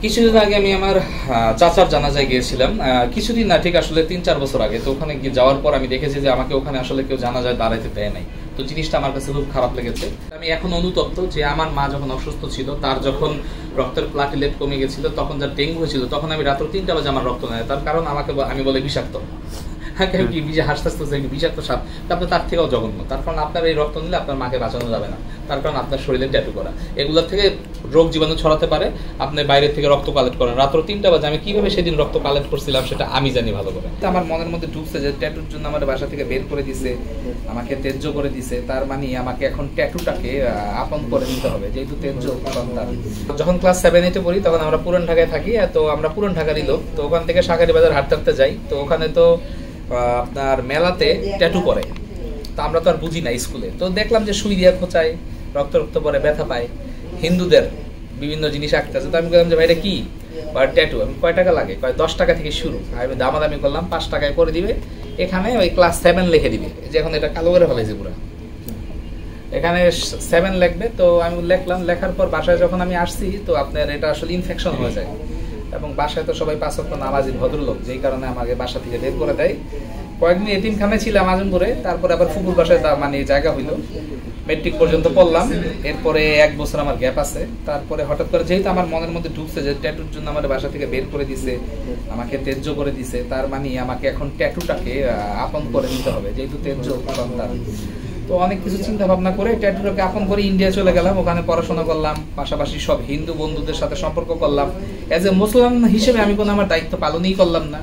কিছুদিন আগে আমি আমার চাচার জানাজায় গিয়েছিলাম। কিছুদিন না, ঠিক আসলে 3-4 বছর আগে। তো ওখানে গিয়ে যাওয়ার পর আমি দেখেছি যে আমাকে ওখানে আসলে কেউ জানাজায় দাঁড়াইতে দেয় নাই। তো জিনিসটা আমার কাছে খুব খারাপ লেগেছে। আমি এখন অনুতপ্ত যে আমার মা যখন অসুস্থ ছিল, তার যখন রক্তের প্লাটিলেট কমে গেছিল, তখন যার ডেঙ্গু হয়েছিল, তখন আমি রাত্র 3টা বাজে আমার রক্ত নেয়। তার কারণ আমি বলে বিষাক্ত। হাসতে হাসতে বিষাক্ত সাপ, তারপরে তার থেকেও জঘন্য। তার কারণ আপনার এই রক্ত নিলে আপনার মাকে বাঁচানো যাবে না। তার কারণ আপনার শরীরে ট্যাটু করা, এগুলোর থেকে রোগ জীবাণু ছড়াতে পারে। আপনি বাইরে থেকে রক্ত কালেক্ট করেন রাত্র 3টা বাজে। আমি কিভাবে সেদিন রক্ত কালেক্ট করছিলাম সেটা আমি জানি ভালো করে। আমার মনের মধ্যে ঢুকছে যে ট্যাটুর জন্য আমার বাসা থেকে বের করে দিছে, আমাকে ত্যায্য করে দিছে। তার মানে আমাকে এখন ট্যাটুটাকে আপন করে নিতে হবে, যেহেতু ত্যায্য সন্তান। যখন ক্লাস 7-8 পড়ি, তখন আমরা পুরান ঢাকায় থাকি। তো আমরা পুরান ঢাকারই লোক। তো ওখান থেকে শাঁখারী বাজার হাঁটতে হাঁটতে যাই। তো ওখানে তো আপনার মেলাতে ট্যাটু পরে। তা আমরা তো আর বুঝি না স্কুলে। তো দেখলাম যে সুই দিয়ে খোঁচায়, রক্ত রক্ত পরে, ব্যথা পায়। হিন্দুদের বিভিন্ন জিনিস আঁকতেছে। তো আমি বললাম যে ভাই এটা কি? ট্যাটু। আমি কয় টাকা লাগে? 10 টাকা থেকে শুরু। আমি দামাদামি করলাম, 5 টাকায় করে দিবে। এখানে ওই ক্লাস 7 লিখে দিবে, যে এখন এটা কালো করে ফেলেছে পুরো। এখানে 7 লিখবে। তো আমি লিখলাম। লেখার পর বাসায় যখন আমি আসছি, তো আপনার এটা আসলে ইনফেকশন হয়ে যায়। এবং বাসায় তো সবাই 5 ওয়াক্ত নামাজি ভদ্রলোক, যেই কারণে আমাকে বাসা থেকে বের করে দেয়। কয়েকদিন এতিমখানায় ছিলাম আজমপুরে। তারপরে আবার ফুপুর বাসায় মানে জায়গা হইলো। মেট্রিক পর্যন্ত পড়লাম। এরপরে 1 বছর আমার গ্যাপ আছে। তারপরে হঠাৎ করে যেহেতু আমার মনের মধ্যে ঢুকছে যে ট্যাটুর জন্য আমার বাসা থেকে বের করে দিছে, আমাকে ত্যায্য করে দিছে, তার মানে আমাকে এখন ট্যাটুটাকে আপন করে নিতে হবে, যেহেতু ত্যায্য সন্তান। তো অনেক কিছু চিন্তা ভাবনা করে ট্যাটুটাকে আপন করে ইন্ডিয়া চলে গেলাম। ওখানে পড়াশোনা করলাম, পাশাপাশি সব হিন্দু বন্ধুদের সাথে সম্পর্ক করলাম। এজ এ মুসলমান হিসেবে আমি কোনো আমার দায়িত্ব পালনই করলাম না।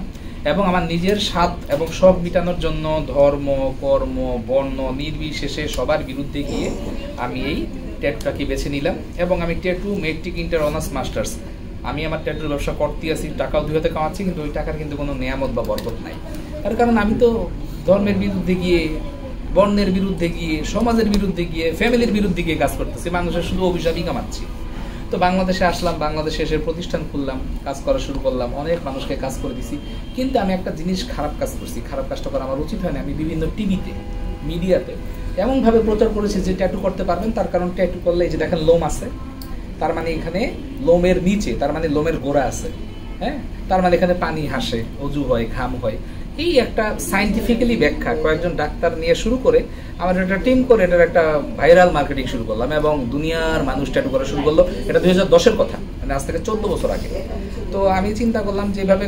এবং আমার নিজের স্বাদ এবং শখ মিটানোর জন্য ধর্ম, কর্ম, বর্ণ নির্বিশেষে সবার বিরুদ্ধে গিয়ে আমি এই ট্যাটুটাকে বেছে নিলাম। এবং আমি tattoo metric, inter, honours, masters, আমি আমার ট্যাটুর ব্যবসা করতে আছি। টাকাও 2 হাতে কামাচ্ছি, কিন্তু ওই টাকার কিন্তু কোনো নিয়ামত বা বরকত নাই। তার কারণ আমি তো ধর্মের বিরুদ্ধে গিয়ে, বর্ণের বিরুদ্ধে গিয়ে, সমাজের বিরুদ্ধে গিয়ে, ফ্যামিলির বিরুদ্ধে গিয়ে কাজ করতেছি। মানুষের শুধু অভিশাপই কামাচ্ছি। তো বাংলাদেশে আসলাম, বাংলাদেশে এসে প্রতিষ্ঠান খুললাম, কাজ করা শুরু করলাম, অনেক মানুষকে কাজ করে দিছি। কিন্তু আমি একটা জিনিস খারাপ কাজ করছি। খারাপ কাজটা করা আমার উচিত হয় না। আমি বিভিন্ন টিভিতে, মিডিয়াতে এমনভাবে প্রচার করেছি যে ট্যাটু করতে পারবেন। তার কারণ ট্যাটু করলে এই যে দেখেন লোম আছে, তার মানে এখানে লোমের নিচে, তার মানে লোমের গোড়া আছে। হ্যাঁ, তার মানে এখানে পানি হাসে, অজু হয়, ঘাম হয়। এই একটা সাইন্টিফিক্যালি ব্যাখ্যা কয়েকজন ডাক্তার নিয়ে শুরু করে আমার একটা টিম করে এটার একটা ভাইরাল মার্কেটিং শুরু করলাম। এবং দুনিয়ার মানুষ ট্যাটু করা শুরু করলো। এটা 2010-এর কথা, মানে আজ থেকে 14 বছর আগে। তো আমি চিন্তা করলাম যেভাবে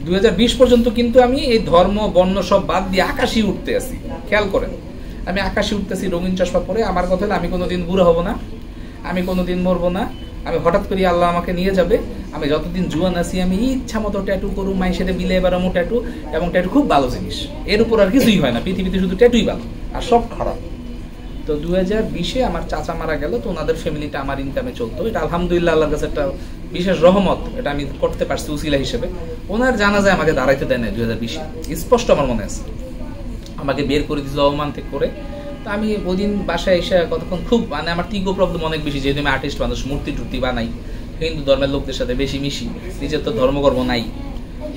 2020 পর্যন্ত কিন্তু আমি এই ধর্ম, বর্ণ সব বাদ দিয়ে আকাশি উঠতে আসি। খেয়াল করেন, আমি আকাশি উঠতেছি রঙিন চশমা পরে। আমার কথা হলো আমি কোনোদিন বুড়ো হব না, আমি কোনোদিন মরবো না। আমি হঠাৎ করে আল্লাহ আমাকে নিয়ে যাবে। আমি যতদিন জুয়ান আছি আমি ইচ্ছা মতো ট্যাটু করুম, মায়ের সাথে বিলে বেড়ামো ট্যাটু। এবং ট্যাটু খুব ভালো জিনিস, এর উপর আর কিছুই হয় না পৃথিবীতে, শুধু ট্যাটুই ভালো আর সব খারাপ। তো 2020-এ আমার চাচা মারা গেল। তো ওনাদের ফ্যামিলিটা আমার ইনকামে চলতো। এটা আলহামদুলিল্লাহ আল্লাহর কাছে একটা বিশেষ রহমত। এটা আমি করতে পারছি উসিলা হিসেবে। ওনার জানাজায় আমাকে দাঁড়াইতে দেয় না 2020-এ, স্পষ্ট আমার মনে আছে। আমাকে বের করে দিয়েছিল অবমান থেকে করে। তো আমি ওদিন বাসায় এসে কতক্ষণ খুব মানে আমার তীব্র প্রবলেম অনেক বেশি, যেহেতু আমি আর্টিস্ট মানুষ, মূর্তি টুর্তি বানাই, হিন্দু ধর্মের লোকদের সাথে বেশি মিশি, নিজের তো ধর্মকর্ম নাই।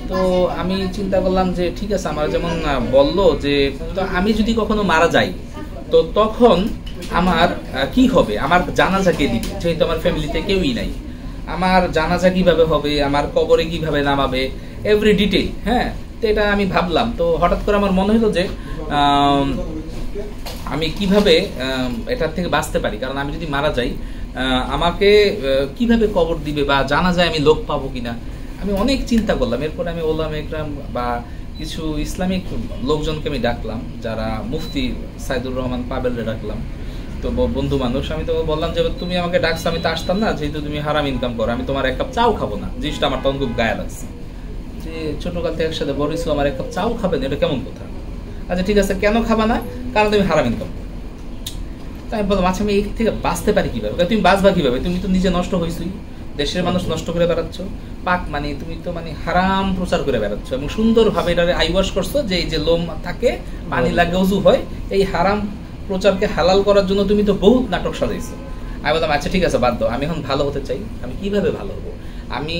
তো আমি চিন্তা করলাম যে ঠিক আছে, আমার যেমন বললো যে তো আমি যদি কখনো মারা যাই, তো তখন আমার কি হবে, আমার জানাজা কে দিবে, যেহেতু আমার ফ্যামিলিতে কেউই নাই। আমার জানাজা কিভাবে হবে, আমার কবরে কিভাবে নামাবে, এভরি ডিটেইল। হ্যাঁ, তো এটা আমি ভাবলাম। তো হঠাৎ করে আমার মনে হলো যে আমি কিভাবে এটার থেকে বাঁচতে পারি। কারণ আমি যদি মারা যাই, আমাকে কিভাবে কবর দিবে বা জানা যায় আমি লোক পাবো কিনা, আমি অনেক চিন্তা করলাম। এরপরে আমি ওলামা ইকরাম বা কিছু ইসলামিক লোকজনকে আমি ডাকলাম, যারা মুফতি সাইদুর রহমান পাবেলরে ডাকলাম। তো বন্ধু মানুষ, আমি তো বললাম যে তুমি আমাকে ডাকছো, আমি তো আসতাম না, যেহেতু তুমি হারাম ইনকাম করো, আমি তোমার 1 কাপ চাও খাবো না। জিনিসটা আমার তখন খুব গায়ে লাগছে যে ছোটকাল থেকে একসাথে বড় হইছো, আমার 1 কাপ চাও খাবে না, এটা কেমন কথা? আচ্ছা ঠিক আছে, কেন খাবা না? কারণ তুমি হারাম ইনকাম। তাই আমি বললাম আচ্ছা আমি এই থেকে বাঁচতে পারি কিভাবে? তুমি বাঁচবা কিভাবে? তুমি তো নিজে নষ্ট হয়েছই, দেশের মানুষ নষ্ট করে বেড়াচ্ছ, পাক মানে তুমি তো মানে হারাম প্রচার করে বেড়াচ্ছ। এবং সুন্দরভাবে এটা আইওয়াশ করছো যে এই যে লোম থাকে, পানি লাগে, অজু হয়, এই হারাম প্রচারকে হালাল করার জন্য তুমি তো বহুত নাটক সাজাইছো। আমি বললাম আচ্ছা ঠিক আছে বাদ দাও, আমি এখন ভালো হতে চাই। আমি কিভাবে ভালো হবো? আমি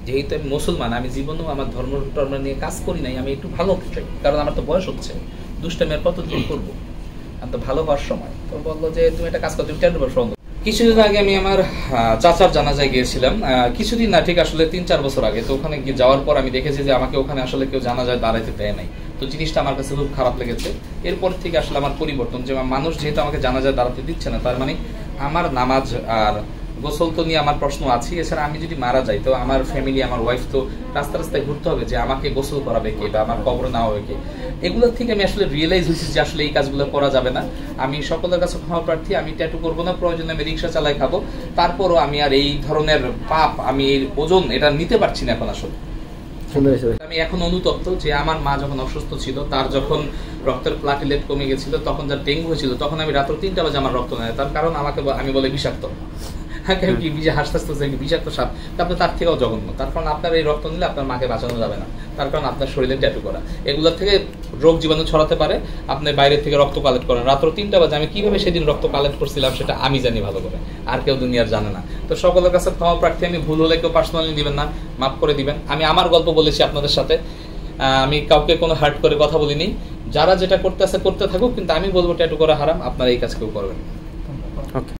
যেহেতু আমি মুসলমান, আমি জীবনেও আমার ধর্ম নিয়ে কাজ করি নাই, আমি একটু ভালো হতে চাই। কারণ আমার তো বয়স হচ্ছে, দুষ্টামি আর কতদিন করবো, আমি তো ভালো হওয়ার সময়। তো বললো যে তুমি একটা কাজ করো, তুমি ট্যাটু ব্যবসা। কিছুদিন আগে আমি আমার চাচার জানাজায় গিয়েছিলাম। কিছুদিন না, ঠিক আসলে 3-4 বছর আগে। তো ওখানে গিয়ে যাওয়ার পর আমি দেখেছি যে আমাকে ওখানে আসলে কেউ জানাজায় দাঁড়াইতে দেয় নাই। তো জিনিসটা আমার কাছে খুব খারাপ লেগেছে। এরপর থেকে আসলে আমার পরিবর্তন, যে মানুষ যেহেতু আমাকে জানাজায় দাঁড়াতে দিচ্ছে না, তার মানে আমার নামাজ আর গোসল তো নিয়ে আমার প্রশ্ন আছে। এছাড়া আমি যদি মারা যাই তো আমার ফ্যামিলি, আমার ওয়াইফ তো রাস্তায় ঘুরতে হবে যে আমাকে গোসল করাবে কে বা আমার কবর নেওয়া হবে কে। এগুলোর থেকে আমি আসলে রিয়েলাইজ হয়েছি যে আসলে এই কাজগুলো করা যাবে না। আমি সকলের কাছে ক্ষমা প্রার্থী। আমি ট্যাটু করবো না, প্রয়োজনে আমি রিক্সা চালাই খাবো। তারপরও আমি আর এই ধরনের পাপ, আমি এর ওজন এটা নিতে পারছি না এখন আসলে। আমি এখন অনুতপ্ত যে আমার মা যখন অসুস্থ ছিল, তার যখন রক্তের প্লাটিলেট কমে গেছিল, তখন যার ডেঙ্গু হয়েছিল, তখন আমি রাত্র 3টা বাজে আমার রক্ত নেয়। তার কারণ আমাকে আমি বলে বিষাক্ত, হাসতে হাসতে বিষাক্ত সাপ। তারপরে তার থেকেও জঘন্য। তার কারণ আপনার এই রক্ত নিলে আপনার মাকে বাঁচানো যাবে না। তার কারণ আপনার শরীরে ট্যাটু করা, এগুলোর থেকে রোগ জীবাণু ছড়াতে পারে। আপনি বাইরে থেকে রক্ত কালেক্ট করেন রাত্র 3টা বাজে। আমি কিভাবে সেদিন রক্ত কালেক্ট করছিলাম সেটা আমি জানি ভালো করে, আর কেউ দুনিয়ার জানে না। তো সকলের কাছে ক্ষমা প্রার্থী। আমি ভুল হলে কেউ পার্সোনালি দিবেন না, মাফ করে দিবেন। আমি আমার গল্প বলেছি আপনাদের সাথে, আমি কাউকে কোনো হার্ট করে কথা বলিনি। যারা যেটা করতে আছে করতে থাকুক, কিন্তু আমি বলবো ট্যাটু করা হারাম, আপনারা এই কাজ কেউ করবেন।